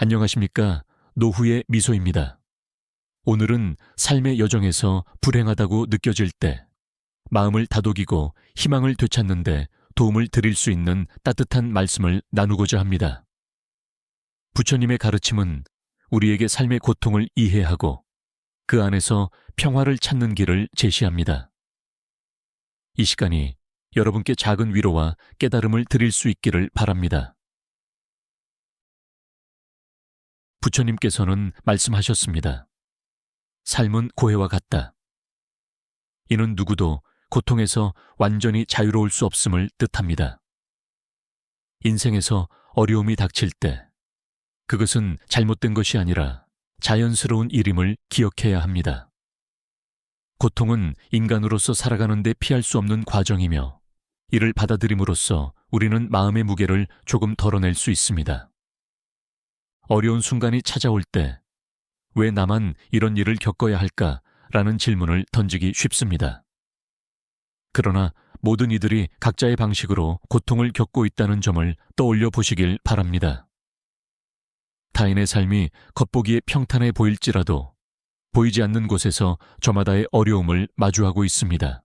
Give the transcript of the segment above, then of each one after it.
안녕하십니까? 노후의 미소입니다. 오늘은 삶의 여정에서 불행하다고 느껴질 때 마음을 다독이고 희망을 되찾는데 도움을 드릴 수 있는 따뜻한 말씀을 나누고자 합니다. 부처님의 가르침은 우리에게 삶의 고통을 이해하고 그 안에서 평화를 찾는 길을 제시합니다. 이 시간이 여러분께 작은 위로와 깨달음을 드릴 수 있기를 바랍니다. 부처님께서는 말씀하셨습니다. 삶은 고해와 같다. 이는 누구도 고통에서 완전히 자유로울 수 없음을 뜻합니다. 인생에서 어려움이 닥칠 때 그것은 잘못된 것이 아니라 자연스러운 일임을 기억해야 합니다. 고통은 인간으로서 살아가는 데 피할 수 없는 과정이며 이를 받아들임으로써 우리는 마음의 무게를 조금 덜어낼 수 있습니다. 어려운 순간이 찾아올 때 왜 나만 이런 일을 겪어야 할까라는 질문을 던지기 쉽습니다. 그러나 모든 이들이 각자의 방식으로 고통을 겪고 있다는 점을 떠올려 보시길 바랍니다. 타인의 삶이 겉보기에 평탄해 보일지라도 보이지 않는 곳에서 저마다의 어려움을 마주하고 있습니다.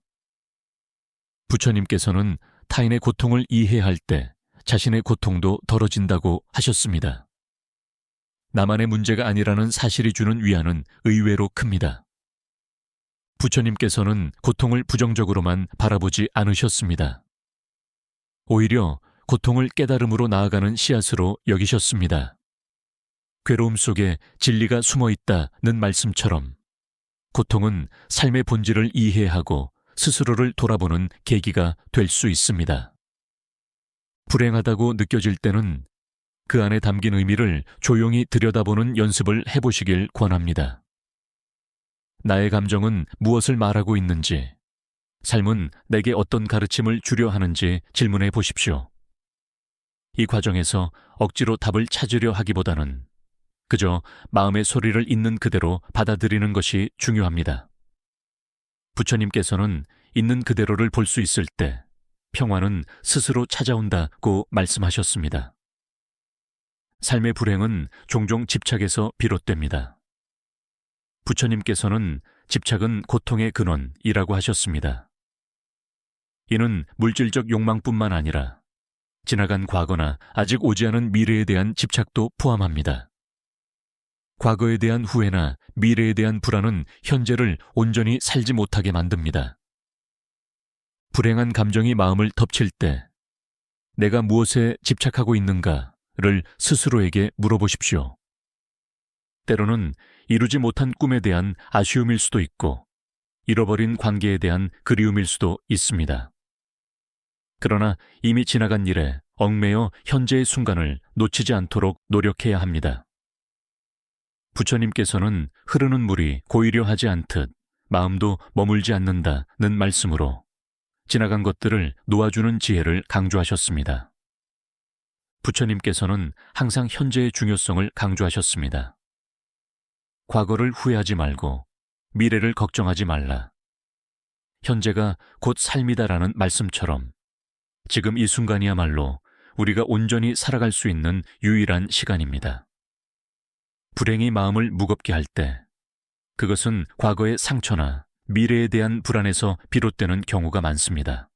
부처님께서는 타인의 고통을 이해할 때 자신의 고통도 덜어진다고 하셨습니다. 나만의 문제가 아니라는 사실이 주는 위안은 의외로 큽니다. 부처님께서는 고통을 부정적으로만 바라보지 않으셨습니다. 오히려 고통을 깨달음으로 나아가는 씨앗으로 여기셨습니다. 괴로움 속에 진리가 숨어 있다는 말씀처럼 고통은 삶의 본질을 이해하고 스스로를 돌아보는 계기가 될 수 있습니다. 불행하다고 느껴질 때는 그 안에 담긴 의미를 조용히 들여다보는 연습을 해보시길 권합니다. 나의 감정은 무엇을 말하고 있는지, 삶은 내게 어떤 가르침을 주려 하는지 질문해 보십시오. 이 과정에서 억지로 답을 찾으려 하기보다는 그저 마음의 소리를 있는 그대로 받아들이는 것이 중요합니다. 부처님께서는 있는 그대로를 볼 수 있을 때 평화는 스스로 찾아온다고 말씀하셨습니다. 삶의 불행은 종종 집착에서 비롯됩니다. 부처님께서는 집착은 고통의 근원이라고 하셨습니다. 이는 물질적 욕망뿐만 아니라 지나간 과거나 아직 오지 않은 미래에 대한 집착도 포함합니다. 과거에 대한 후회나 미래에 대한 불안은 현재를 온전히 살지 못하게 만듭니다. 불행한 감정이 마음을 덮칠 때 내가 무엇에 집착하고 있는가를 스스로에게 물어보십시오. 때로는 이루지 못한 꿈에 대한 아쉬움일 수도 있고 잃어버린 관계에 대한 그리움일 수도 있습니다. 그러나 이미 지나간 일에 얽매여 현재의 순간을 놓치지 않도록 노력해야 합니다. 부처님께서는 흐르는 물이 고이려 하지 않듯 마음도 머물지 않는다는 말씀으로 지나간 것들을 놓아주는 지혜를 강조하셨습니다. 부처님께서는 항상 현재의 중요성을 강조하셨습니다. 과거를 후회하지 말고 미래를 걱정하지 말라. 현재가 곧 삶이다라는 말씀처럼 지금 이 순간이야말로 우리가 온전히 살아갈 수 있는 유일한 시간입니다. 불행이 마음을 무겁게 할 때 그것은 과거의 상처나 미래에 대한 불안에서 비롯되는 경우가 많습니다.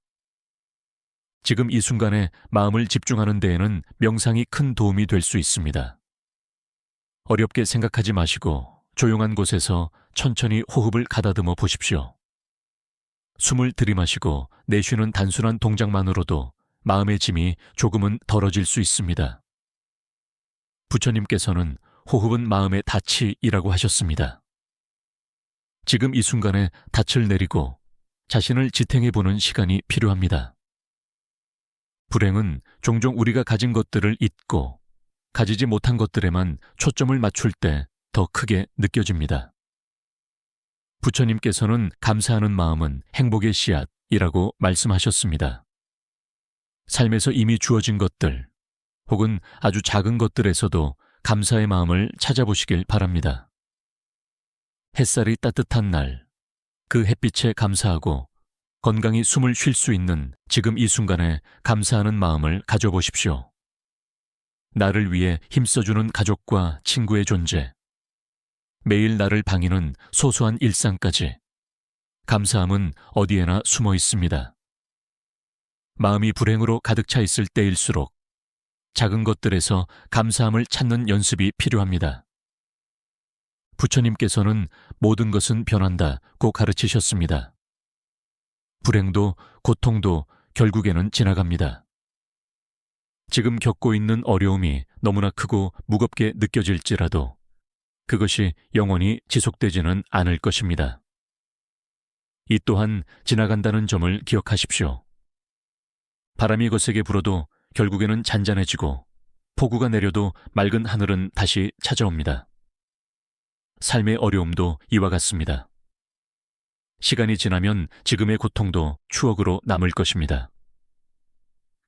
지금 이 순간에 마음을 집중하는 데에는 명상이 큰 도움이 될 수 있습니다. 어렵게 생각하지 마시고 조용한 곳에서 천천히 호흡을 가다듬어 보십시오. 숨을 들이마시고 내쉬는 단순한 동작만으로도 마음의 짐이 조금은 덜어질 수 있습니다. 부처님께서는 호흡은 마음의 닻이라고 하셨습니다. 지금 이 순간에 닻을 내리고 자신을 지탱해보는 시간이 필요합니다. 불행은 종종 우리가 가진 것들을 잊고 가지지 못한 것들에만 초점을 맞출 때 더 크게 느껴집니다. 부처님께서는 감사하는 마음은 행복의 씨앗이라고 말씀하셨습니다. 삶에서 이미 주어진 것들 혹은 아주 작은 것들에서도 감사의 마음을 찾아보시길 바랍니다. 햇살이 따뜻한 날, 그 햇빛에 감사하고 건강히 숨을 쉴 수 있는 지금 이 순간에 감사하는 마음을 가져보십시오. 나를 위해 힘써주는 가족과 친구의 존재, 매일 나를 방이는 소소한 일상까지 감사함은 어디에나 숨어 있습니다. 마음이 불행으로 가득 차 있을 때일수록 작은 것들에서 감사함을 찾는 연습이 필요합니다. 부처님께서는 모든 것은 변한다고 가르치셨습니다. 불행도 고통도 결국에는 지나갑니다. 지금 겪고 있는 어려움이 너무나 크고 무겁게 느껴질지라도 그것이 영원히 지속되지는 않을 것입니다. 이 또한 지나간다는 점을 기억하십시오. 바람이 거세게 불어도 결국에는 잔잔해지고 폭우가 내려도 맑은 하늘은 다시 찾아옵니다. 삶의 어려움도 이와 같습니다. 시간이 지나면 지금의 고통도 추억으로 남을 것입니다.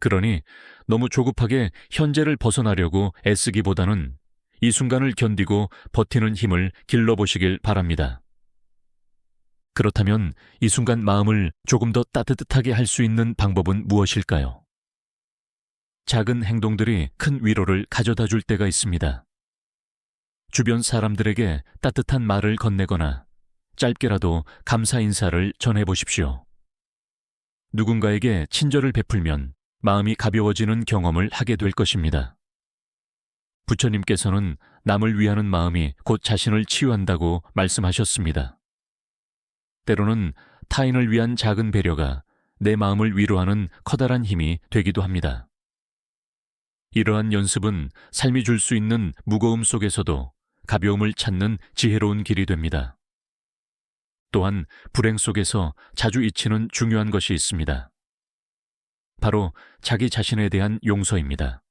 그러니 너무 조급하게 현재를 벗어나려고 애쓰기보다는 이 순간을 견디고 버티는 힘을 길러보시길 바랍니다. 그렇다면 이 순간 마음을 조금 더 따뜻하게 할 수 있는 방법은 무엇일까요? 작은 행동들이 큰 위로를 가져다 줄 때가 있습니다. 주변 사람들에게 따뜻한 말을 건네거나 짧게라도 감사 인사를 전해보십시오. 누군가에게 친절을 베풀면 마음이 가벼워지는 경험을 하게 될 것입니다. 부처님께서는 남을 위하는 마음이 곧 자신을 치유한다고 말씀하셨습니다. 때로는 타인을 위한 작은 배려가 내 마음을 위로하는 커다란 힘이 되기도 합니다. 이러한 연습은 삶이 줄 수 있는 무거움 속에서도 가벼움을 찾는 지혜로운 길이 됩니다. 또한 불행 속에서 자주 잊히는 중요한 것이 있습니다. 바로 자기 자신에 대한 용서입니다.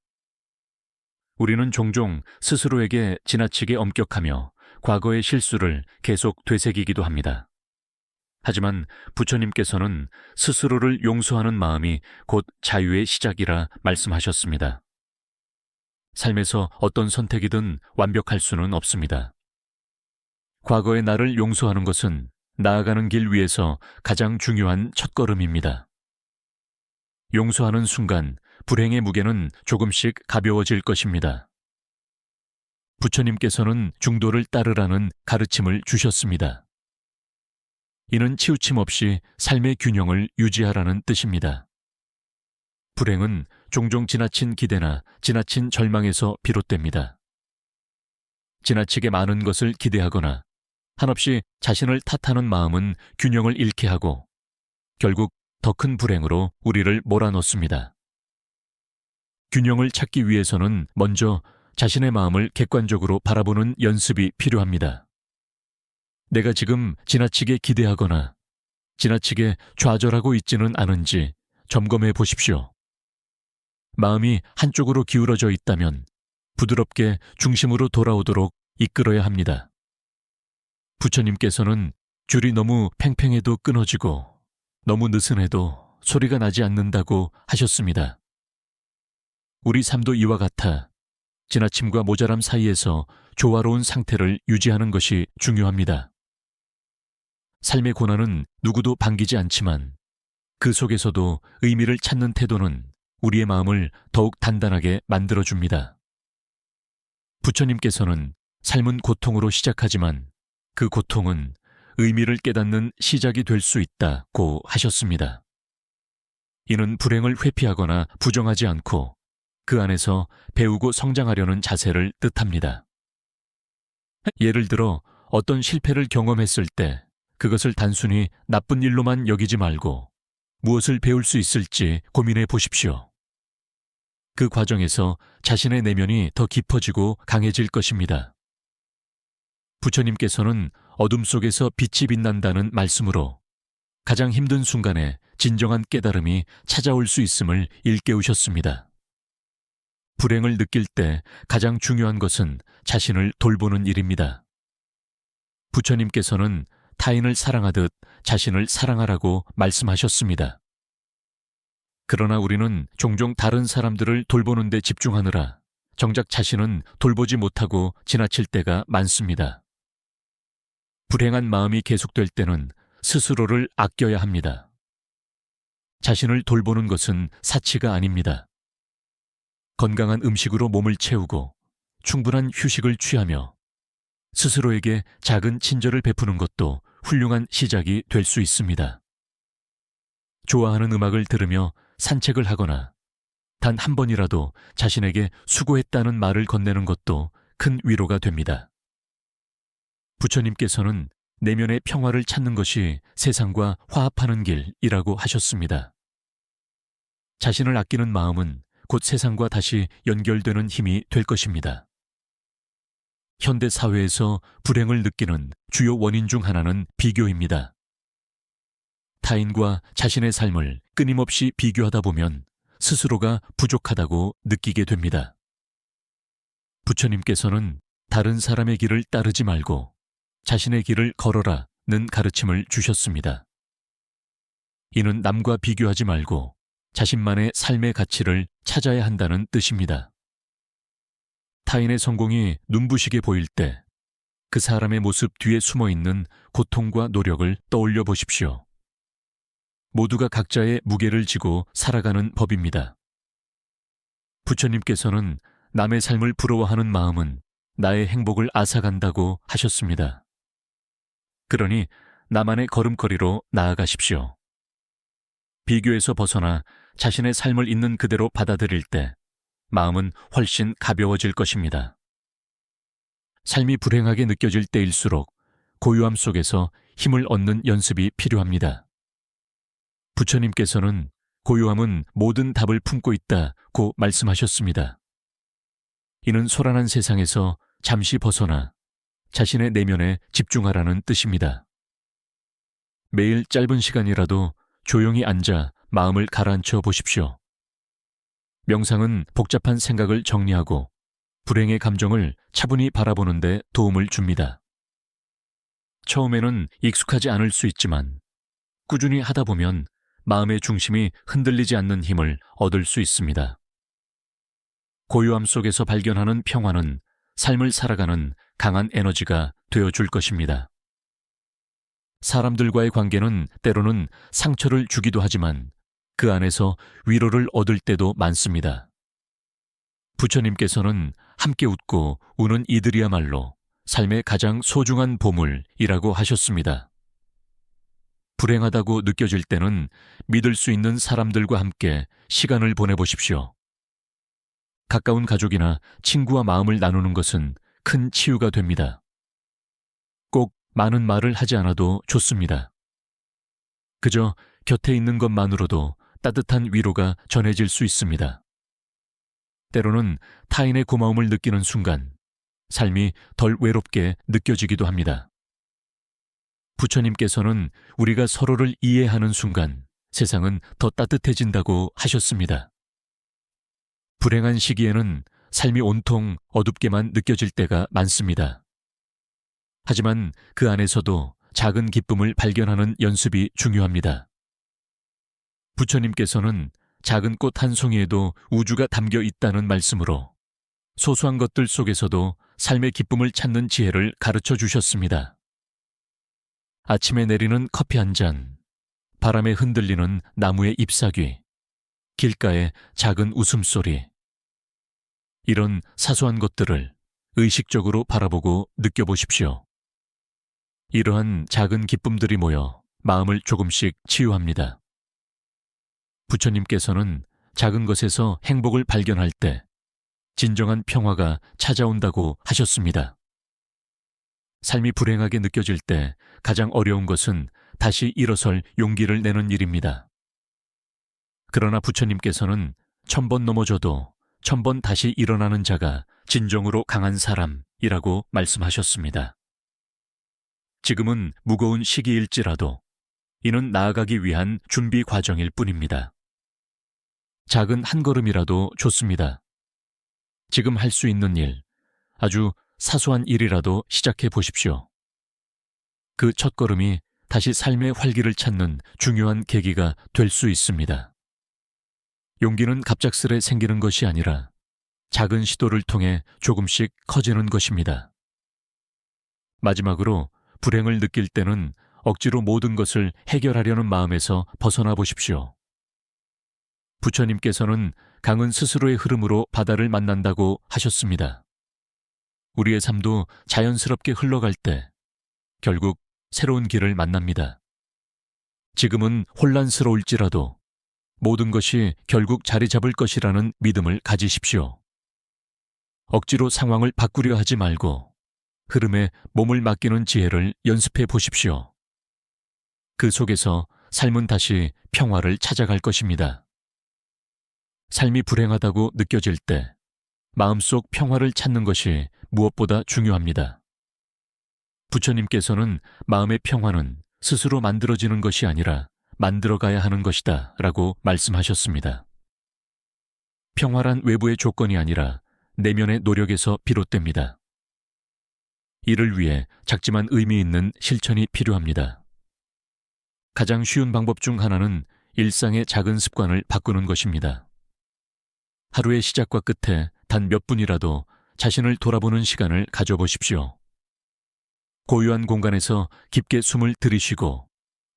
우리는 종종 스스로에게 지나치게 엄격하며 과거의 실수를 계속 되새기기도 합니다. 하지만 부처님께서는 스스로를 용서하는 마음이 곧 자유의 시작이라 말씀하셨습니다. 삶에서 어떤 선택이든 완벽할 수는 없습니다. 과거의 나를 용서하는 것은 나아가는 길 위에서 가장 중요한 첫걸음입니다. 용서하는 순간 불행의 무게는 조금씩 가벼워질 것입니다. 부처님께서는 중도를 따르라는 가르침을 주셨습니다. 이는 치우침 없이 삶의 균형을 유지하라는 뜻입니다. 불행은 종종 지나친 기대나 지나친 절망에서 비롯됩니다. 지나치게 많은 것을 기대하거나 한없이 자신을 탓하는 마음은 균형을 잃게 하고 결국 더 큰 불행으로 우리를 몰아넣습니다. 균형을 찾기 위해서는 먼저 자신의 마음을 객관적으로 바라보는 연습이 필요합니다. 내가 지금 지나치게 기대하거나 지나치게 좌절하고 있지는 않은지 점검해 보십시오. 마음이 한쪽으로 기울어져 있다면 부드럽게 중심으로 돌아오도록 이끌어야 합니다. 부처님께서는 줄이 너무 팽팽해도 끊어지고 너무 느슨해도 소리가 나지 않는다고 하셨습니다. 우리 삶도 이와 같아 지나침과 모자람 사이에서 조화로운 상태를 유지하는 것이 중요합니다. 삶의 고난은 누구도 반기지 않지만 그 속에서도 의미를 찾는 태도는 우리의 마음을 더욱 단단하게 만들어줍니다. 부처님께서는 삶은 고통으로 시작하지만 그 고통은 의미를 깨닫는 시작이 될 수 있다고 하셨습니다. 이는 불행을 회피하거나 부정하지 않고 그 안에서 배우고 성장하려는 자세를 뜻합니다. 예를 들어 어떤 실패를 경험했을 때 그것을 단순히 나쁜 일로만 여기지 말고 무엇을 배울 수 있을지 고민해 보십시오. 그 과정에서 자신의 내면이 더 깊어지고 강해질 것입니다. 부처님께서는 어둠 속에서 빛이 빛난다는 말씀으로 가장 힘든 순간에 진정한 깨달음이 찾아올 수 있음을 일깨우셨습니다. 불행을 느낄 때 가장 중요한 것은 자신을 돌보는 일입니다. 부처님께서는 타인을 사랑하듯 자신을 사랑하라고 말씀하셨습니다. 그러나 우리는 종종 다른 사람들을 돌보는 데 집중하느라 정작 자신은 돌보지 못하고 지나칠 때가 많습니다. 불행한 마음이 계속될 때는 스스로를 아껴야 합니다. 자신을 돌보는 것은 사치가 아닙니다. 건강한 음식으로 몸을 채우고 충분한 휴식을 취하며 스스로에게 작은 친절을 베푸는 것도 훌륭한 시작이 될 수 있습니다. 좋아하는 음악을 들으며 산책을 하거나 단 한 번이라도 자신에게 수고했다는 말을 건네는 것도 큰 위로가 됩니다. 부처님께서는 내면의 평화를 찾는 것이 세상과 화합하는 길이라고 하셨습니다. 자신을 아끼는 마음은 곧 세상과 다시 연결되는 힘이 될 것입니다. 현대 사회에서 불행을 느끼는 주요 원인 중 하나는 비교입니다. 타인과 자신의 삶을 끊임없이 비교하다 보면 스스로가 부족하다고 느끼게 됩니다. 부처님께서는 다른 사람의 길을 따르지 말고 자신의 길을 걸어라는 가르침을 주셨습니다. 이는 남과 비교하지 말고 자신만의 삶의 가치를 찾아야 한다는 뜻입니다. 타인의 성공이 눈부시게 보일 때 그 사람의 모습 뒤에 숨어 있는 고통과 노력을 떠올려 보십시오. 모두가 각자의 무게를 지고 살아가는 법입니다. 부처님께서는 남의 삶을 부러워하는 마음은 나의 행복을 앗아간다고 하셨습니다. 그러니 나만의 걸음걸이로 나아가십시오. 비교에서 벗어나 자신의 삶을 있는 그대로 받아들일 때 마음은 훨씬 가벼워질 것입니다. 삶이 불행하게 느껴질 때일수록 고요함 속에서 힘을 얻는 연습이 필요합니다. 부처님께서는 고요함은 모든 답을 품고 있다고 말씀하셨습니다. 이는 소란한 세상에서 잠시 벗어나 자신의 내면에 집중하라는 뜻입니다. 매일 짧은 시간이라도 조용히 앉아 마음을 가라앉혀 보십시오. 명상은 복잡한 생각을 정리하고 불행의 감정을 차분히 바라보는 데 도움을 줍니다. 처음에는 익숙하지 않을 수 있지만 꾸준히 하다 보면 마음의 중심이 흔들리지 않는 힘을 얻을 수 있습니다. 고요함 속에서 발견하는 평화는 삶을 살아가는 강한 에너지가 되어줄 것입니다. 사람들과의 관계는 때로는 상처를 주기도 하지만 그 안에서 위로를 얻을 때도 많습니다. 부처님께서는 함께 웃고 우는 이들이야말로 삶의 가장 소중한 보물이라고 하셨습니다. 불행하다고 느껴질 때는 믿을 수 있는 사람들과 함께 시간을 보내보십시오. 가까운 가족이나 친구와 마음을 나누는 것은 큰 치유가 됩니다. 꼭 많은 말을 하지 않아도 좋습니다. 그저 곁에 있는 것만으로도 따뜻한 위로가 전해질 수 있습니다. 때로는 타인의 고마움을 느끼는 순간 삶이 덜 외롭게 느껴지기도 합니다. 부처님께서는 우리가 서로를 이해하는 순간 세상은 더 따뜻해진다고 하셨습니다. 불행한 시기에는 삶이 온통 어둡게만 느껴질 때가 많습니다. 하지만 그 안에서도 작은 기쁨을 발견하는 연습이 중요합니다. 부처님께서는 작은 꽃 한 송이에도 우주가 담겨 있다는 말씀으로 소소한 것들 속에서도 삶의 기쁨을 찾는 지혜를 가르쳐 주셨습니다. 아침에 내리는 커피 한 잔, 바람에 흔들리는 나무의 잎사귀, 길가의 작은 웃음소리. 이런 사소한 것들을 의식적으로 바라보고 느껴보십시오. 이러한 작은 기쁨들이 모여 마음을 조금씩 치유합니다. 부처님께서는 작은 것에서 행복을 발견할 때 진정한 평화가 찾아온다고 하셨습니다. 삶이 불행하게 느껴질 때 가장 어려운 것은 다시 일어설 용기를 내는 일입니다. 그러나 부처님께서는 1000번 넘어져도 1000번 다시 일어나는 자가 진정으로 강한 사람이라고 말씀하셨습니다. 지금은 무거운 시기일지라도 이는 나아가기 위한 준비 과정일 뿐입니다. 작은 한 걸음이라도 좋습니다. 지금 할 수 있는 일, 아주 사소한 일이라도 시작해 보십시오. 그 첫걸음이 다시 삶의 활기를 찾는 중요한 계기가 될 수 있습니다. 용기는 갑작스레 생기는 것이 아니라 작은 시도를 통해 조금씩 커지는 것입니다. 마지막으로 불행을 느낄 때는 억지로 모든 것을 해결하려는 마음에서 벗어나 보십시오. 부처님께서는 강은 스스로의 흐름으로 바다를 만난다고 하셨습니다. 우리의 삶도 자연스럽게 흘러갈 때 결국 새로운 길을 만납니다. 지금은 혼란스러울지라도 모든 것이 결국 자리 잡을 것이라는 믿음을 가지십시오. 억지로 상황을 바꾸려 하지 말고 흐름에 몸을 맡기는 지혜를 연습해 보십시오. 그 속에서 삶은 다시 평화를 찾아갈 것입니다. 삶이 불행하다고 느껴질 때 마음속 평화를 찾는 것이 무엇보다 중요합니다. 부처님께서는 마음의 평화는 스스로 만들어지는 것이 아니라 만들어가야 하는 것이다 라고 말씀하셨습니다. 평화란 외부의 조건이 아니라 내면의 노력에서 비롯됩니다. 이를 위해 작지만 의미 있는 실천이 필요합니다. 가장 쉬운 방법 중 하나는 일상의 작은 습관을 바꾸는 것입니다. 하루의 시작과 끝에 단 몇 분이라도 자신을 돌아보는 시간을 가져보십시오. 고요한 공간에서 깊게 숨을 들이쉬고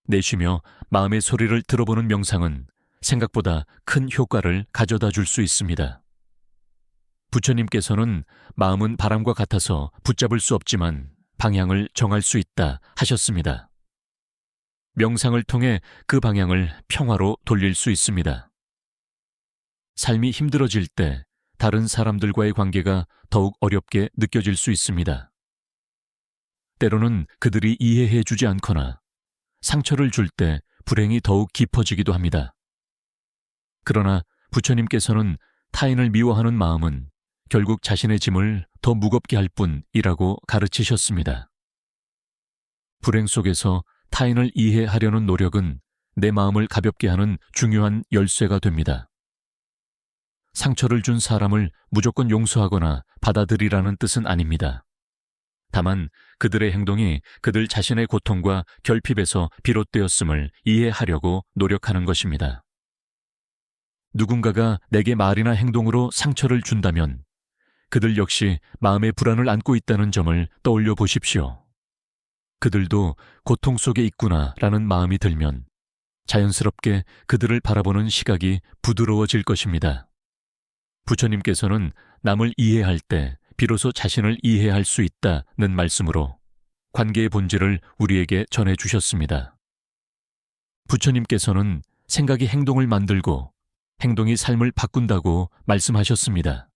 내쉬며 마음의 소리를 들어보는 명상은 생각보다 큰 효과를 가져다 줄 수 있습니다. 부처님께서는 마음은 바람과 같아서 붙잡을 수 없지만 방향을 정할 수 있다 하셨습니다. 명상을 통해 그 방향을 평화로 돌릴 수 있습니다. 삶이 힘들어질 때 다른 사람들과의 관계가 더욱 어렵게 느껴질 수 있습니다. 때로는 그들이 이해해 주지 않거나 상처를 줄 때 불행이 더욱 깊어지기도 합니다. 그러나 부처님께서는 타인을 미워하는 마음은 결국 자신의 짐을 더 무겁게 할 뿐이라고 가르치셨습니다. 불행 속에서 타인을 이해하려는 노력은 내 마음을 가볍게 하는 중요한 열쇠가 됩니다. 상처를 준 사람을 무조건 용서하거나 받아들이라는 뜻은 아닙니다. 다만 그들의 행동이 그들 자신의 고통과 결핍에서 비롯되었음을 이해하려고 노력하는 것입니다. 누군가가 내게 말이나 행동으로 상처를 준다면 그들 역시 마음의 불안을 안고 있다는 점을 떠올려 보십시오. 그들도 고통 속에 있구나라는 마음이 들면 자연스럽게 그들을 바라보는 시각이 부드러워질 것입니다. 부처님께서는 남을 이해할 때 비로소 자신을 이해할 수 있다는 말씀으로 관계의 본질을 우리에게 전해주셨습니다. 부처님께서는 생각이 행동을 만들고 행동이 삶을 바꾼다고 말씀하셨습니다.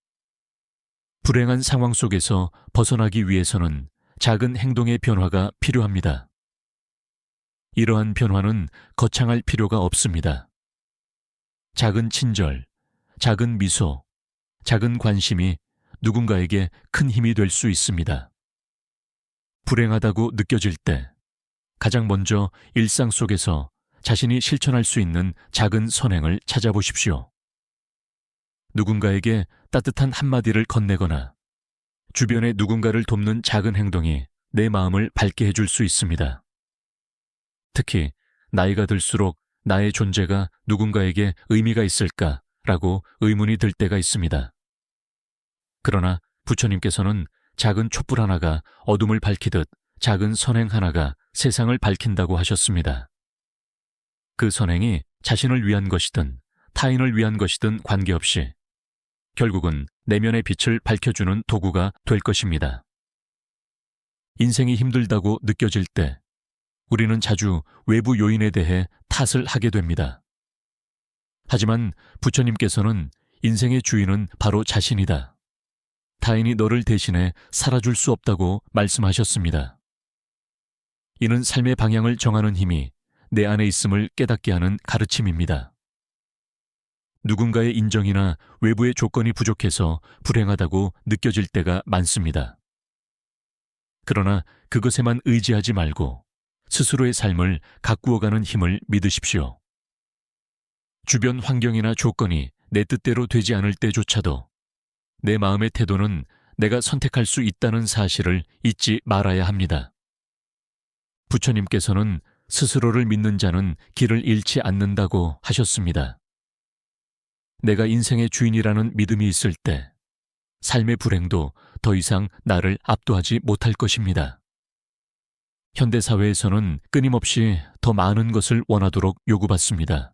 불행한 상황 속에서 벗어나기 위해서는 작은 행동의 변화가 필요합니다. 이러한 변화는 거창할 필요가 없습니다. 작은 친절, 작은 미소, 작은 관심이 누군가에게 큰 힘이 될 수 있습니다. 불행하다고 느껴질 때 가장 먼저 일상 속에서 자신이 실천할 수 있는 작은 선행을 찾아보십시오. 누군가에게 따뜻한 한마디를 건네거나 주변의 누군가를 돕는 작은 행동이 내 마음을 밝게 해줄 수 있습니다. 특히 나이가 들수록 나의 존재가 누군가에게 의미가 있을까라고 의문이 들 때가 있습니다. 그러나 부처님께서는 작은 촛불 하나가 어둠을 밝히듯 작은 선행 하나가 세상을 밝힌다고 하셨습니다. 그 선행이 자신을 위한 것이든 타인을 위한 것이든 관계없이 결국은 내면의 빛을 밝혀주는 도구가 될 것입니다. 인생이 힘들다고 느껴질 때 우리는 자주 외부 요인에 대해 탓을 하게 됩니다. 하지만 부처님께서는 인생의 주인은 바로 자신이다. 타인이 너를 대신해 살아줄 수 없다고 말씀하셨습니다. 이는 삶의 방향을 정하는 힘이 내 안에 있음을 깨닫게 하는 가르침입니다. 누군가의 인정이나 외부의 조건이 부족해서 불행하다고 느껴질 때가 많습니다. 그러나 그것에만 의지하지 말고 스스로의 삶을 가꾸어가는 힘을 믿으십시오. 주변 환경이나 조건이 내 뜻대로 되지 않을 때조차도 내 마음의 태도는 내가 선택할 수 있다는 사실을 잊지 말아야 합니다. 부처님께서는 스스로를 믿는 자는 길을 잃지 않는다고 하셨습니다. 내가 인생의 주인이라는 믿음이 있을 때 삶의 불행도 더 이상 나를 압도하지 못할 것입니다. 현대사회에서는 끊임없이 더 많은 것을 원하도록 요구받습니다.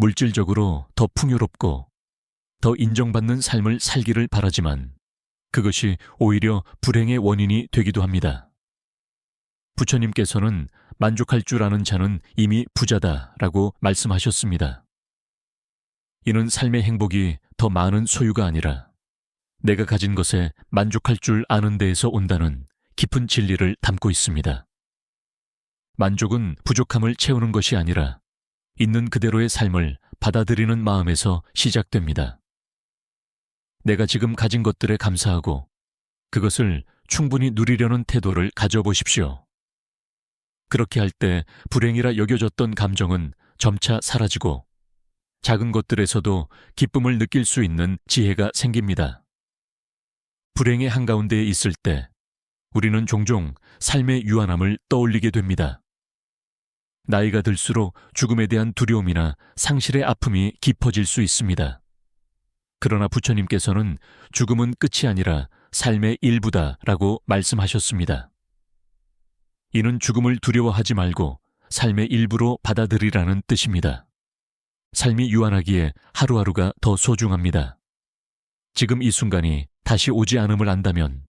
물질적으로 더 풍요롭고 더 인정받는 삶을 살기를 바라지만 그것이 오히려 불행의 원인이 되기도 합니다. 부처님께서는 만족할 줄 아는 자는 이미 부자다라고 말씀하셨습니다. 이는 삶의 행복이 더 많은 소유가 아니라 내가 가진 것에 만족할 줄 아는 데에서 온다는 깊은 진리를 담고 있습니다. 만족은 부족함을 채우는 것이 아니라 있는 그대로의 삶을 받아들이는 마음에서 시작됩니다. 내가 지금 가진 것들에 감사하고 그것을 충분히 누리려는 태도를 가져보십시오. 그렇게 할 때 불행이라 여겨졌던 감정은 점차 사라지고 작은 것들에서도 기쁨을 느낄 수 있는 지혜가 생깁니다. 불행의 한가운데에 있을 때 우리는 종종 삶의 유한함을 떠올리게 됩니다. 나이가 들수록 죽음에 대한 두려움이나 상실의 아픔이 깊어질 수 있습니다. 그러나 부처님께서는 죽음은 끝이 아니라 삶의 일부다라고 말씀하셨습니다. 이는 죽음을 두려워하지 말고 삶의 일부로 받아들이라는 뜻입니다. 삶이 유한하기에 하루하루가 더 소중합니다. 지금 이 순간이 다시 오지 않음을 안다면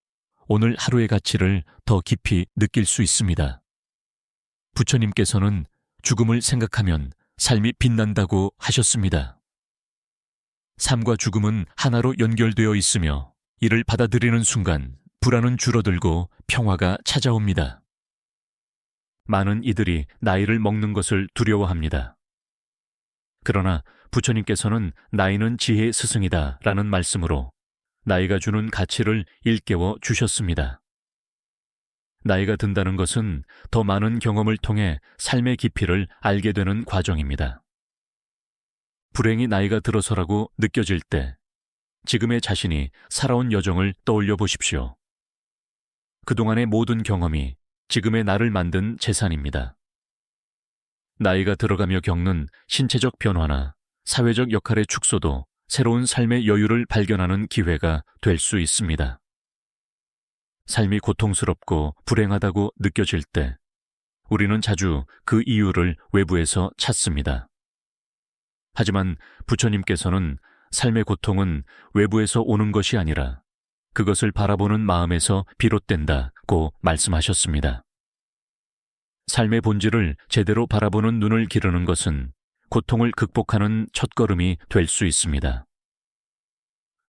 오늘 하루의 가치를 더 깊이 느낄 수 있습니다. 부처님께서는 죽음을 생각하면 삶이 빛난다고 하셨습니다. 삶과 죽음은 하나로 연결되어 있으며 이를 받아들이는 순간 불안은 줄어들고 평화가 찾아옵니다. 많은 이들이 나이를 먹는 것을 두려워합니다. 그러나 부처님께서는 나이는 지혜의 스승이다 라는 말씀으로 나이가 주는 가치를 일깨워 주셨습니다. 나이가 든다는 것은 더 많은 경험을 통해 삶의 깊이를 알게 되는 과정입니다. 불행이 나이가 들어서라고 느껴질 때 지금의 자신이 살아온 여정을 떠올려 보십시오. 그동안의 모든 경험이 지금의 나를 만든 재산입니다. 나이가 들어가며 겪는 신체적 변화나 사회적 역할의 축소도 새로운 삶의 여유를 발견하는 기회가 될 수 있습니다. 삶이 고통스럽고 불행하다고 느껴질 때 우리는 자주 그 이유를 외부에서 찾습니다. 하지만 부처님께서는 삶의 고통은 외부에서 오는 것이 아니라 그것을 바라보는 마음에서 비롯된다고 말씀하셨습니다. 삶의 본질을 제대로 바라보는 눈을 기르는 것은 고통을 극복하는 첫걸음이 될 수 있습니다.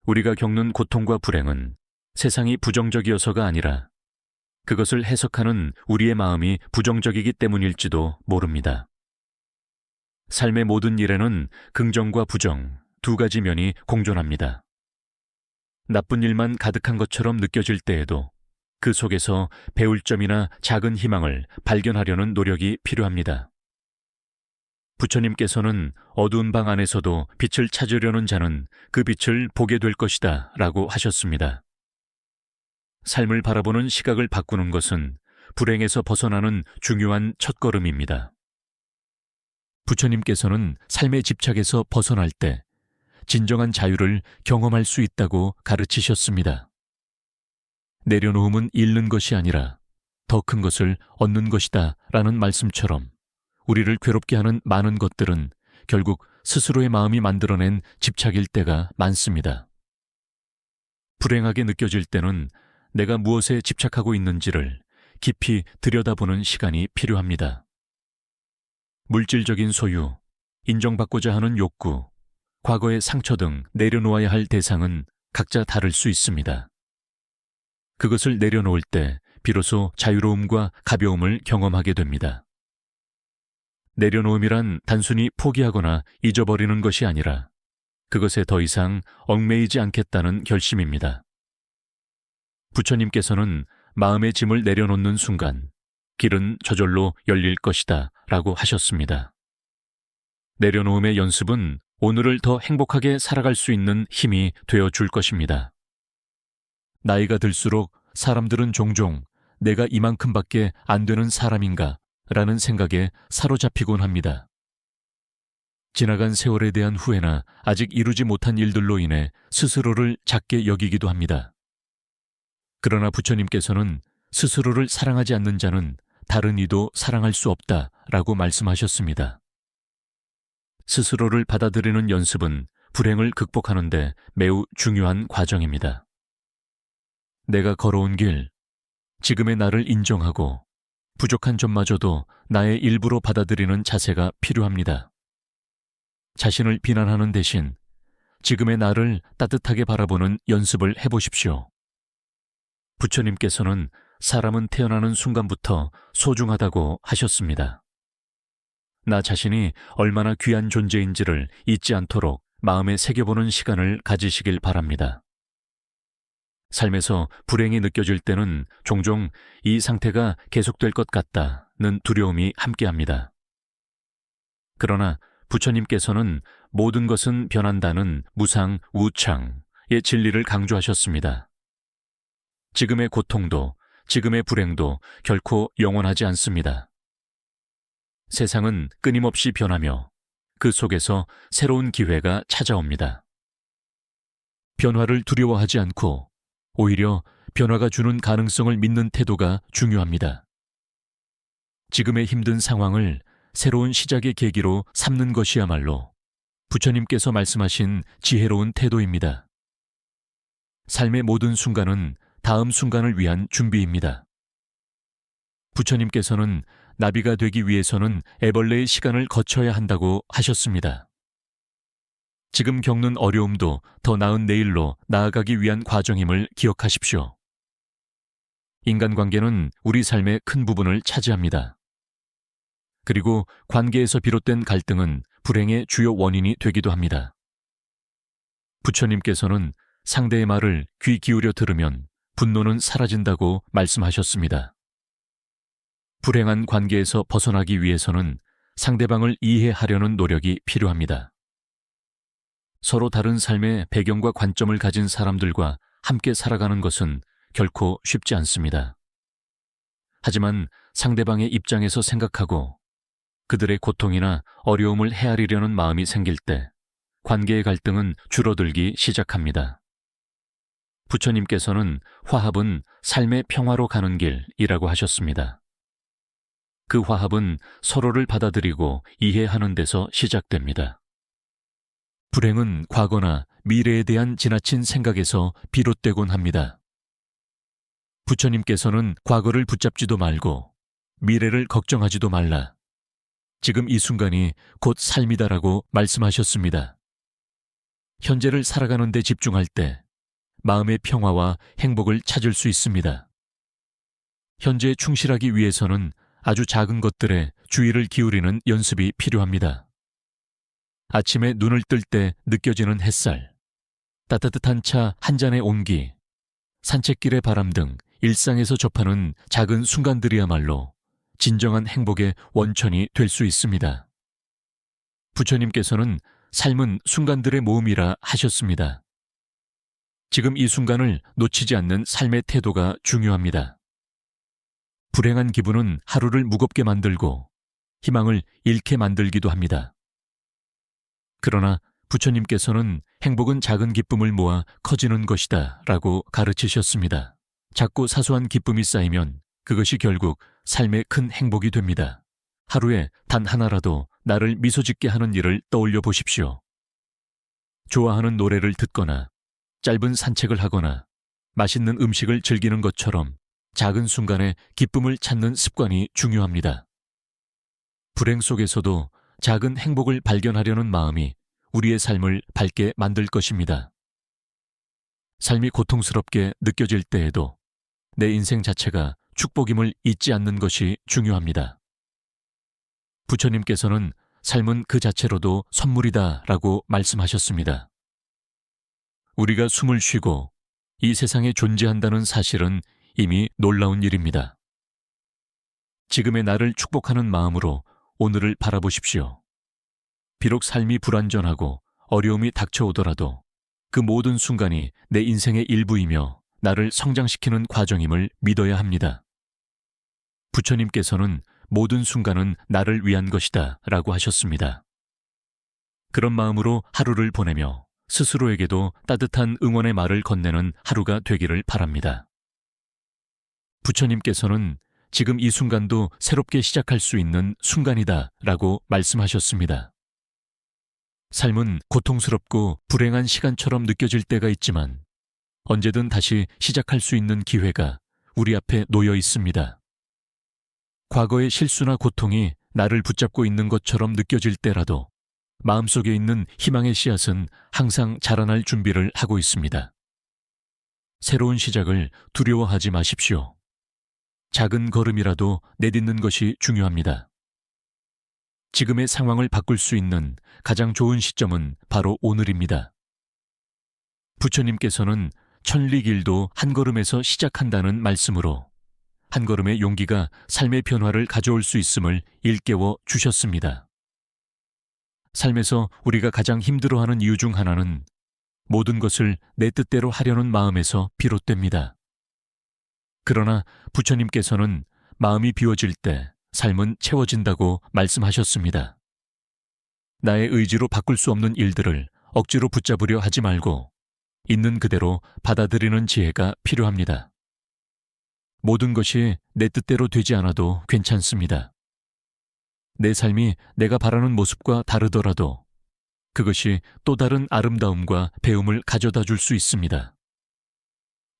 우리가 겪는 고통과 불행은 세상이 부정적이어서가 아니라 그것을 해석하는 우리의 마음이 부정적이기 때문일지도 모릅니다. 삶의 모든 일에는 긍정과 부정 두 가지 면이 공존합니다. 나쁜 일만 가득한 것처럼 느껴질 때에도 그 속에서 배울 점이나 작은 희망을 발견하려는 노력이 필요합니다. 부처님께서는 어두운 방 안에서도 빛을 찾으려는 자는 그 빛을 보게 될 것이다 라고 하셨습니다. 삶을 바라보는 시각을 바꾸는 것은 불행에서 벗어나는 중요한 첫걸음입니다. 부처님께서는 삶의 집착에서 벗어날 때 진정한 자유를 경험할 수 있다고 가르치셨습니다. 내려놓음은 잃는 것이 아니라 더 큰 것을 얻는 것이다 라는 말씀처럼 우리를 괴롭게 하는 많은 것들은 결국 스스로의 마음이 만들어낸 집착일 때가 많습니다. 불행하게 느껴질 때는 내가 무엇에 집착하고 있는지를 깊이 들여다보는 시간이 필요합니다. 물질적인 소유, 인정받고자 하는 욕구, 과거의 상처 등 내려놓아야 할 대상은 각자 다를 수 있습니다. 그것을 내려놓을 때 비로소 자유로움과 가벼움을 경험하게 됩니다. 내려놓음이란 단순히 포기하거나 잊어버리는 것이 아니라 그것에 더 이상 얽매이지 않겠다는 결심입니다. 부처님께서는 마음의 짐을 내려놓는 순간 길은 저절로 열릴 것이다 라고 하셨습니다. 내려놓음의 연습은 오늘을 더 행복하게 살아갈 수 있는 힘이 되어줄 것입니다. 나이가 들수록 사람들은 종종 내가 이만큼밖에 안 되는 사람인가 라는 생각에 사로잡히곤 합니다. 지나간 세월에 대한 후회나 아직 이루지 못한 일들로 인해 스스로를 작게 여기기도 합니다. 그러나 부처님께서는 스스로를 사랑하지 않는 자는 다른 이도 사랑할 수 없다 라고 말씀하셨습니다. 스스로를 받아들이는 연습은 불행을 극복하는 데 매우 중요한 과정입니다. 내가 걸어온 길, 지금의 나를 인정하고 부족한 점마저도 나의 일부로 받아들이는 자세가 필요합니다. 자신을 비난하는 대신 지금의 나를 따뜻하게 바라보는 연습을 해보십시오. 부처님께서는 사람은 태어나는 순간부터 소중하다고 하셨습니다. 나 자신이 얼마나 귀한 존재인지를 잊지 않도록 마음에 새겨보는 시간을 가지시길 바랍니다. 삶에서 불행이 느껴질 때는 종종 이 상태가 계속될 것 같다는 두려움이 함께합니다. 그러나 부처님께서는 모든 것은 변한다는 무상 우창의 진리를 강조하셨습니다. 지금의 고통도 지금의 불행도 결코 영원하지 않습니다. 세상은 끊임없이 변하며 그 속에서 새로운 기회가 찾아옵니다. 변화를 두려워하지 않고 오히려 변화가 주는 가능성을 믿는 태도가 중요합니다. 지금의 힘든 상황을 새로운 시작의 계기로 삼는 것이야말로 부처님께서 말씀하신 지혜로운 태도입니다. 삶의 모든 순간은 다음 순간을 위한 준비입니다. 부처님께서는 나비가 되기 위해서는 애벌레의 시간을 거쳐야 한다고 하셨습니다. 지금 겪는 어려움도 더 나은 내일로 나아가기 위한 과정임을 기억하십시오. 인간관계는 우리 삶의 큰 부분을 차지합니다. 그리고 관계에서 비롯된 갈등은 불행의 주요 원인이 되기도 합니다. 부처님께서는 상대의 말을 귀 기울여 들으면 분노는 사라진다고 말씀하셨습니다. 불행한 관계에서 벗어나기 위해서는 상대방을 이해하려는 노력이 필요합니다. 서로 다른 삶의 배경과 관점을 가진 사람들과 함께 살아가는 것은 결코 쉽지 않습니다. 하지만 상대방의 입장에서 생각하고 그들의 고통이나 어려움을 헤아리려는 마음이 생길 때 관계의 갈등은 줄어들기 시작합니다. 부처님께서는 화합은 삶의 평화로 가는 길이라고 하셨습니다. 그 화합은 서로를 받아들이고 이해하는 데서 시작됩니다. 불행은 과거나 미래에 대한 지나친 생각에서 비롯되곤 합니다. 부처님께서는 과거를 붙잡지도 말고 미래를 걱정하지도 말라. 지금 이 순간이 곧 삶이다라고 말씀하셨습니다. 현재를 살아가는 데 집중할 때 마음의 평화와 행복을 찾을 수 있습니다. 현재에 충실하기 위해서는 아주 작은 것들에 주의를 기울이는 연습이 필요합니다. 아침에 눈을 뜰 때 느껴지는 햇살, 따뜻한 차 한 잔의 온기, 산책길의 바람 등 일상에서 접하는 작은 순간들이야말로 진정한 행복의 원천이 될 수 있습니다. 부처님께서는 삶은 순간들의 모음이라 하셨습니다. 지금 이 순간을 놓치지 않는 삶의 태도가 중요합니다. 불행한 기분은 하루를 무겁게 만들고 희망을 잃게 만들기도 합니다. 그러나 부처님께서는 행복은 작은 기쁨을 모아 커지는 것이다 라고 가르치셨습니다. 작고 사소한 기쁨이 쌓이면 그것이 결국 삶의 큰 행복이 됩니다. 하루에 단 하나라도 나를 미소 짓게 하는 일을 떠올려 보십시오. 좋아하는 노래를 듣거나 짧은 산책을 하거나 맛있는 음식을 즐기는 것처럼 작은 순간에 기쁨을 찾는 습관이 중요합니다. 불행 속에서도 작은 행복을 발견하려는 마음이 우리의 삶을 밝게 만들 것입니다. 삶이 고통스럽게 느껴질 때에도 내 인생 자체가 축복임을 잊지 않는 것이 중요합니다. 부처님께서는 삶은 그 자체로도 선물이다 라고 말씀하셨습니다. 우리가 숨을 쉬고 이 세상에 존재한다는 사실은 이미 놀라운 일입니다. 지금의 나를 축복하는 마음으로 오늘을 바라보십시오. 비록 삶이 불완전하고 어려움이 닥쳐오더라도 그 모든 순간이 내 인생의 일부이며 나를 성장시키는 과정임을 믿어야 합니다. 부처님께서는 모든 순간은 나를 위한 것이다 라고 하셨습니다. 그런 마음으로 하루를 보내며 스스로에게도 따뜻한 응원의 말을 건네는 하루가 되기를 바랍니다. 부처님께서는 지금 이 순간도 새롭게 시작할 수 있는 순간이다 라고 말씀하셨습니다. 삶은 고통스럽고 불행한 시간처럼 느껴질 때가 있지만 언제든 다시 시작할 수 있는 기회가 우리 앞에 놓여 있습니다. 과거의 실수나 고통이 나를 붙잡고 있는 것처럼 느껴질 때라도 마음속에 있는 희망의 씨앗은 항상 자라날 준비를 하고 있습니다. 새로운 시작을 두려워하지 마십시오. 작은 걸음이라도 내딛는 것이 중요합니다. 지금의 상황을 바꿀 수 있는 가장 좋은 시점은 바로 오늘입니다. 부처님께서는 천리길도 한 걸음에서 시작한다는 말씀으로 한 걸음의 용기가 삶의 변화를 가져올 수 있음을 일깨워 주셨습니다. 삶에서 우리가 가장 힘들어하는 이유 중 하나는 모든 것을 내 뜻대로 하려는 마음에서 비롯됩니다. 그러나 부처님께서는 마음이 비워질 때 삶은 채워진다고 말씀하셨습니다. 나의 의지로 바꿀 수 없는 일들을 억지로 붙잡으려 하지 말고 있는 그대로 받아들이는 지혜가 필요합니다. 모든 것이 내 뜻대로 되지 않아도 괜찮습니다. 내 삶이 내가 바라는 모습과 다르더라도 그것이 또 다른 아름다움과 배움을 가져다 줄 수 있습니다.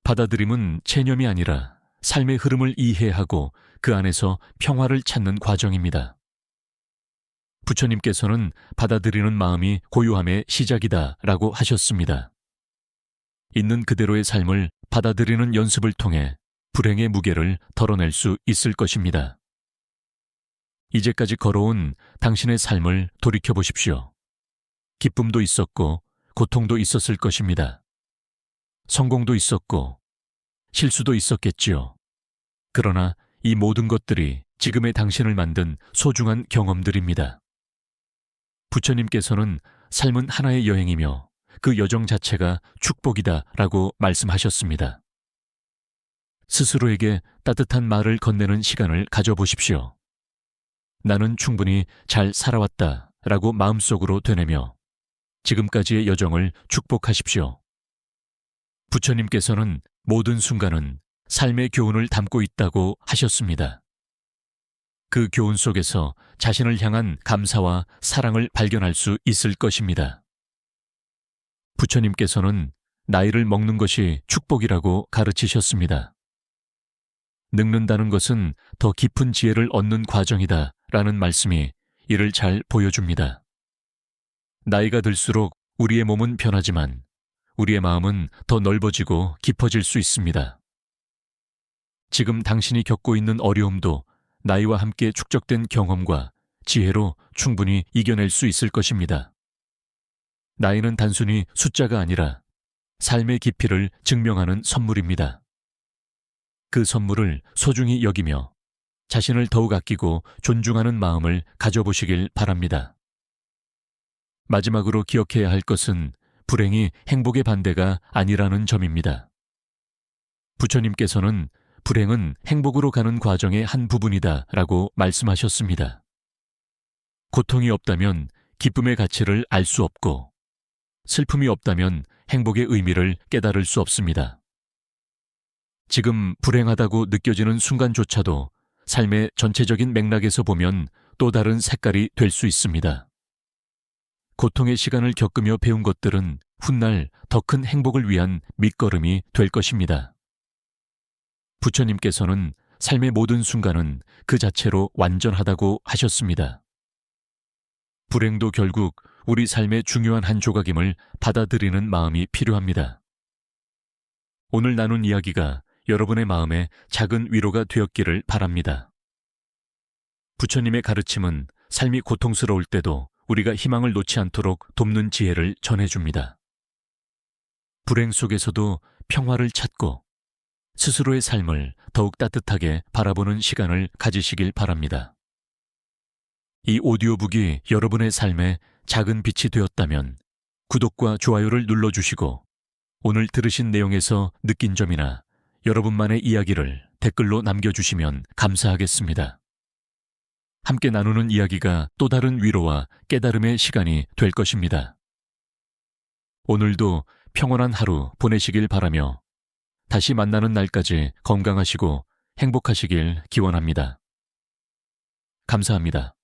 받아들임은 체념이 아니라 삶의 흐름을 이해하고 그 안에서 평화를 찾는 과정입니다. 부처님께서는 받아들이는 마음이 고요함의 시작이다 라고 하셨습니다. 있는 그대로의 삶을 받아들이는 연습을 통해 불행의 무게를 덜어낼 수 있을 것입니다. 이제까지 걸어온 당신의 삶을 돌이켜보십시오. 기쁨도 있었고 고통도 있었을 것입니다. 성공도 있었고 실수도 있었겠지요. 그러나 이 모든 것들이 지금의 당신을 만든 소중한 경험들입니다. 부처님께서는 삶은 하나의 여행이며 그 여정 자체가 축복이다 라고 말씀하셨습니다. 스스로에게 따뜻한 말을 건네는 시간을 가져보십시오. 나는 충분히 잘 살아왔다 라고 마음속으로 되뇌며 지금까지의 여정을 축복하십시오. 부처님께서는 모든 순간은 삶의 교훈을 담고 있다고 하셨습니다. 그 교훈 속에서 자신을 향한 감사와 사랑을 발견할 수 있을 것입니다. 부처님께서는 나이를 먹는 것이 축복이라고 가르치셨습니다. 늙는다는 것은 더 깊은 지혜를 얻는 과정이다 라는 말씀이 이를 잘 보여줍니다. 나이가 들수록 우리의 몸은 변하지만 우리의 마음은 더 넓어지고 깊어질 수 있습니다. 지금 당신이 겪고 있는 어려움도 나이와 함께 축적된 경험과 지혜로 충분히 이겨낼 수 있을 것입니다. 나이는 단순히 숫자가 아니라 삶의 깊이를 증명하는 선물입니다. 그 선물을 소중히 여기며 자신을 더욱 아끼고 존중하는 마음을 가져보시길 바랍니다. 마지막으로 기억해야 할 것은 불행이 행복의 반대가 아니라는 점입니다. 부처님께서는 불행은 행복으로 가는 과정의 한 부분이다 라고 말씀하셨습니다. 고통이 없다면 기쁨의 가치를 알 수 없고 슬픔이 없다면 행복의 의미를 깨달을 수 없습니다. 지금 불행하다고 느껴지는 순간조차도 삶의 전체적인 맥락에서 보면 또 다른 색깔이 될 수 있습니다. 고통의 시간을 겪으며 배운 것들은 훗날 더 큰 행복을 위한 밑거름이 될 것입니다. 부처님께서는 삶의 모든 순간은 그 자체로 완전하다고 하셨습니다. 불행도 결국 우리 삶의 중요한 한 조각임을 받아들이는 마음이 필요합니다. 오늘 나눈 이야기가 여러분의 마음에 작은 위로가 되었기를 바랍니다. 부처님의 가르침은 삶이 고통스러울 때도 우리가 희망을 놓지 않도록 돕는 지혜를 전해줍니다. 불행 속에서도 평화를 찾고 스스로의 삶을 더욱 따뜻하게 바라보는 시간을 가지시길 바랍니다. 이 오디오북이 여러분의 삶에 작은 빛이 되었다면 구독과 좋아요를 눌러주시고 오늘 들으신 내용에서 느낀 점이나 여러분만의 이야기를 댓글로 남겨주시면 감사하겠습니다. 함께 나누는 이야기가 또 다른 위로와 깨달음의 시간이 될 것입니다. 오늘도 평온한 하루 보내시길 바라며 다시 만나는 날까지 건강하시고 행복하시길 기원합니다. 감사합니다.